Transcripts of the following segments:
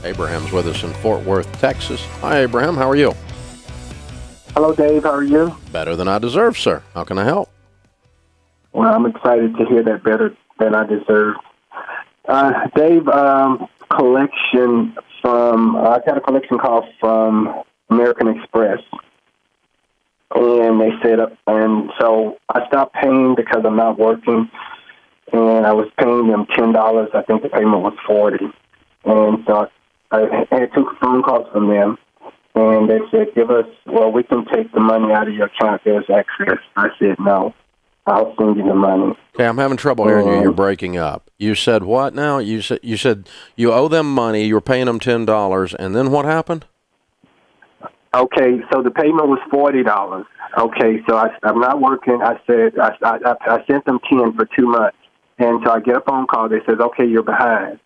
Abraham's with us in Fort Worth, Texas. Hi, Abraham. How are you? Hello, Dave. How are you? Better than I deserve, sir. How can I help? Well, I'm excited to hear that better than I deserve. Dave, collection from, I got a collection call from American Express. And they said, and so I stopped paying because I'm not working. And I was paying them $10. I think the payment was $40. And so I took a phone call from them. And they said, we can take the money out of your account. There's access. I said, no, I'll send you the money. Okay, I'm having trouble hearing you. You're breaking up. You said what now? You said you owe them money. You were paying them $10. And then what happened? Okay, so the payment was $40. Okay, so I'm not working. I said, I sent them 10 for 2 months. And so I get a phone call. They said, okay, you're behind.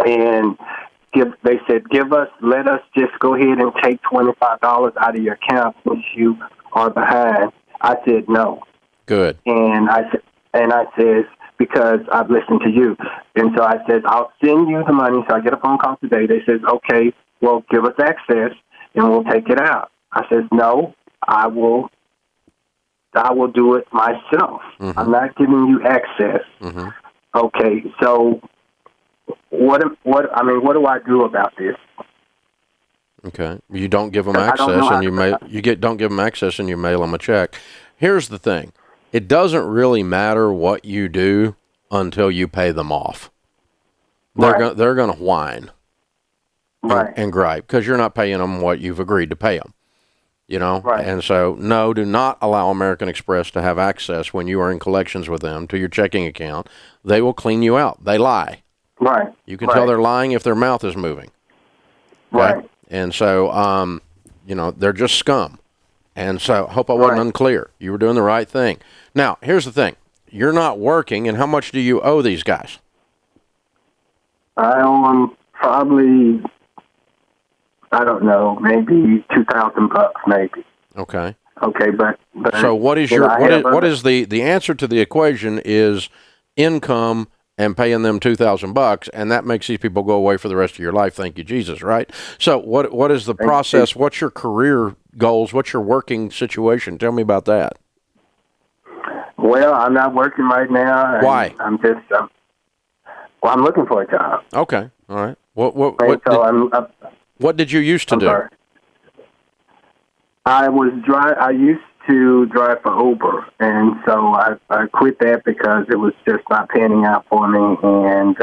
And they said, let us just go ahead and take $25 out of your account since you are behind. I said, no. Good. And I said, because I've listened to you. And so I said, I'll send you the money. So I get a phone call today. They said, okay, well, give us access and we'll take it out. I said, no, I will do it myself. Mm-hmm. I'm not giving you access. Mm-hmm. Okay, so what do I do about this? Okay, you don't give them access, and don't give them access, and you mail them a check. Here's the thing: it doesn't really matter what you do until you pay them off. They're going to whine, and gripe because you're not paying them what you've agreed to pay them. You know, and so no, do not allow American Express to have access when you are in collections with them to your checking account. They will clean you out. They lie. Right. You can tell they're lying if their mouth is moving. Okay? Right. And so, they're just scum. And so, hope I wasn't unclear. You were doing the right thing. Now, here's the thing: you're not working, and how much do you owe these guys? I owe them probably, I don't know, maybe $2,000, maybe. Okay. Okay, but so what is what is the answer to the equation is income and paying them $2,000, and that makes these people go away for the rest of your life. Thank you, Jesus. Right. So what is the process? What's your career goals? What's your working situation? Tell me about that. Well, I'm not working right now. Why? I'm just I'm looking for a job. Okay. All right. What did you used to do? Sorry. I used to drive for Uber, and so I quit that because it was just not panning out for me, and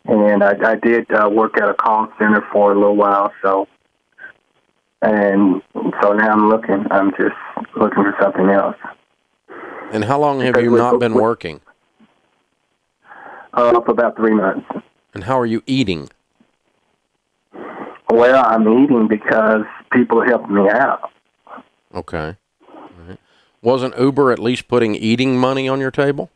I did work at a call center for a little while, so now I'm just looking for something else. And how long have you not been working? For about 3 months. And how are you eating? Well, I'm eating because people help me out. Okay. All right. Wasn't Uber at least putting eating money on your table?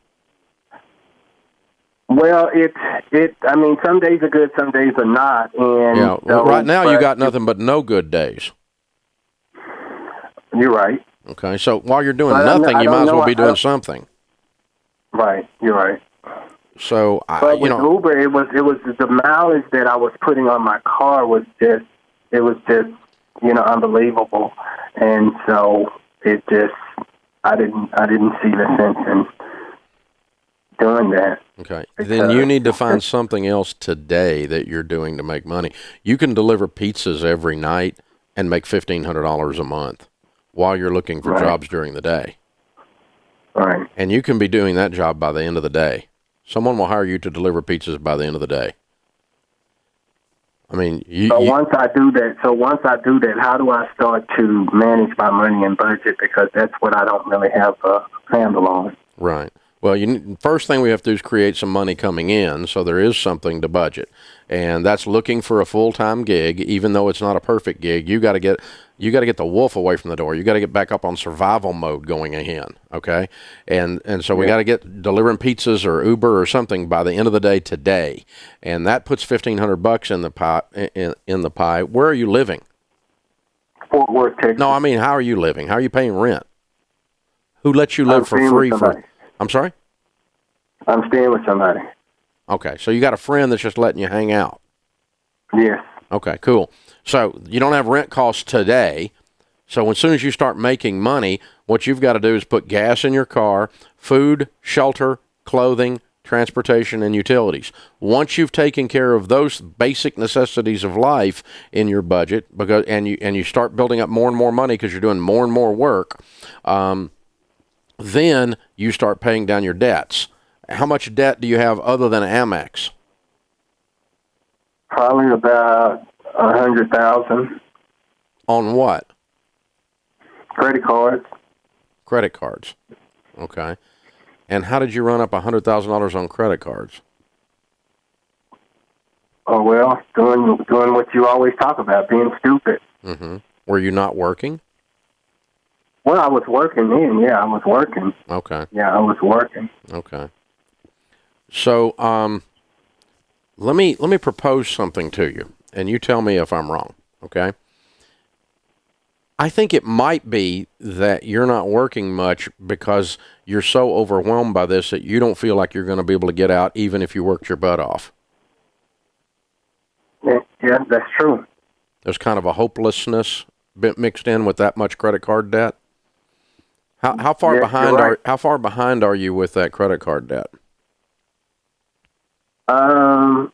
Well, some days are good, some days are not. And yeah. Well, right now you got nothing but no good days. You're right. Okay. So while you're doing nothing, you might as well be doing something. Right. You're right. So, with Uber, it was the mileage that I was putting on my car was just unbelievable, and so I didn't see the sense in doing that. Okay, then you need to find something else today that you're doing to make money. You can deliver pizzas every night and make $1,500 a month while you're looking for jobs during the day. Right, and you can be doing that job by the end of the day. Someone will hire you to deliver pizzas by the end of the day. I mean, once I do that, how do I start to manage my money and budget? Because that's what I don't really have a handle on. Right. Well, first thing we have to do is create some money coming in, so there is something to budget, and that's looking for a full-time gig. Even though it's not a perfect gig, you got to get the wolf away from the door. You got to get back up on survival mode going again. Okay, and so we got to get delivering pizzas or Uber or something by the end of the day today, and that puts $1,500 in the pie. In the pie. Where are you living? Fort Worth, Texas. No, I mean, how are you living? How are you paying rent? Who lets you live for free? I'm sorry? I'm staying with somebody. Okay, so you got a friend that's just letting you hang out. Yes. Okay, cool. So you don't have rent costs today. So as soon as you start making money, what you've got to do is put gas in your car, food, shelter, clothing, transportation, and utilities. Once you've taken care of those basic necessities of life in your budget, and you start building up more and more money because you're doing more and more work, then you start paying down your debts. How much debt do you have other than Amex? Probably about 100,000. On what? Credit cards. Credit cards. Okay. And how did you run up $100,000 on credit cards? Oh, well, doing what you always talk about, being stupid. Mm-hmm. Were you not working? Well, I was working then. Yeah, I was working. Okay. Yeah, I was working. Okay. So, let me propose something to you, and you tell me if I'm wrong. Okay. I think it might be that you're not working much because you're so overwhelmed by this that you don't feel like you're going to be able to get out even if you worked your butt off. Yeah, that's true. There's kind of a hopelessness mixed in with that much credit card debt. How far behind are you with that credit card debt? I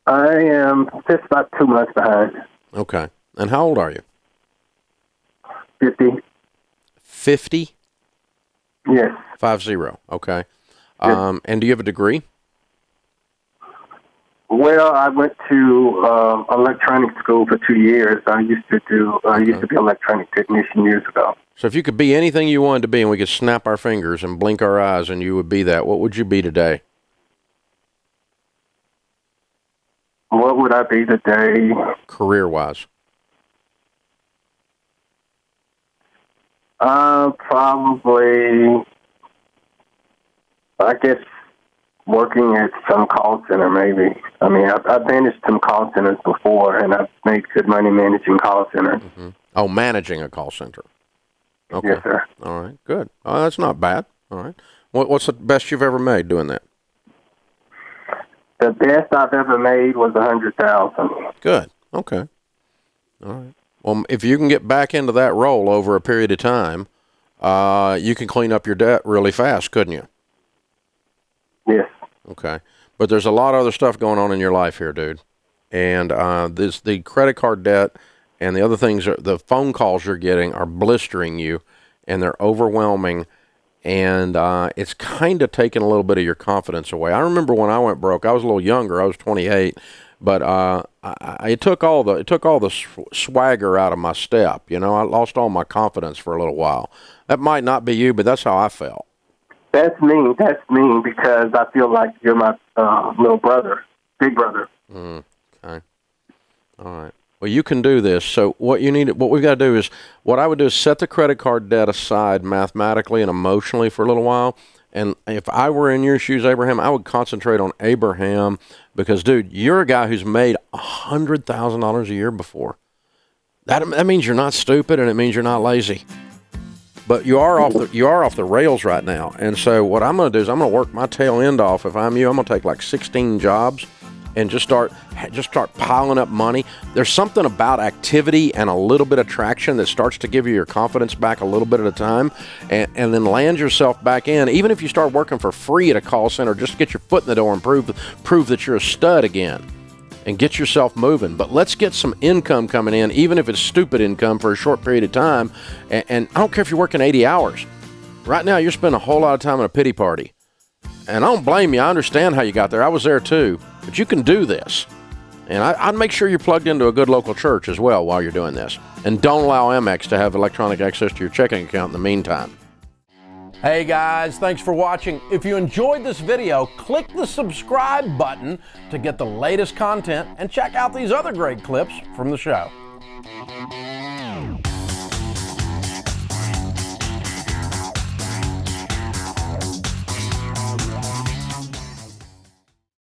am just about 2 months behind. Okay. And how old are you? 50. 50? Yes. 50. Okay. Yes. And do you have a degree? Well, I went to electronic school for 2 years. I used to be an electronic technician years ago. So if you could be anything you wanted to be and we could snap our fingers and blink our eyes and you would be that, what would you be today? What would I be today? Career-wise. Probably, I guess, working at some call center, maybe. I mean, I've managed some call centers before, and I've made good money managing call centers. Mm-hmm. Oh, managing a call center. Okay. Yes, sir. All right, good. Oh, that's not bad. All right. What's the best you've ever made doing that? The best I've ever made was 100,000. Good. Okay. All right. Well, if you can get back into that role over a period of time, you can clean up your debt really fast, couldn't you? Yes. Okay. But there's a lot of other stuff going on in your life here, dude. And the credit card debt and the other things, the phone calls you're getting are blistering you, and they're overwhelming, and it's kind of taking a little bit of your confidence away. I remember when I went broke, I was a little younger. I was 28, but it took all the swagger out of my step. You know, I lost all my confidence for a little while. That might not be you, but that's how I felt. That's me. That's me because I feel like you're my little brother, big brother. Okay. All right. Well, you can do this. So what we've got to do is, what I would do is set the credit card debt aside mathematically and emotionally for a little while. And if I were in your shoes, Abraham, I would concentrate on Abraham because, dude, you're a guy who's made $100,000 a year before. That means you're not stupid, and it means you're not lazy. But you are off the rails right now. And so what I'm going to do is I'm going to work my tail end off. If I'm you, I'm going to take like 16 jobs and just start piling up money. There's something about activity and a little bit of traction that starts to give you your confidence back a little bit at a time, and then land yourself back in. Even if you start working for free at a call center, just to get your foot in the door and prove that you're a stud again and get yourself moving. But let's get some income coming in, even if it's stupid income for a short period of time. And I don't care if you're working 80 hours. Right now, you're spending a whole lot of time in a pity party. And I don't blame you. I understand how you got there. I was there too. But you can do this. And I'd make sure you're plugged into a good local church as well while you're doing this. And don't allow Amex to have electronic access to your checking account in the meantime. Hey guys, thanks for watching. If you enjoyed this video, click the subscribe button to get the latest content and check out these other great clips from the show.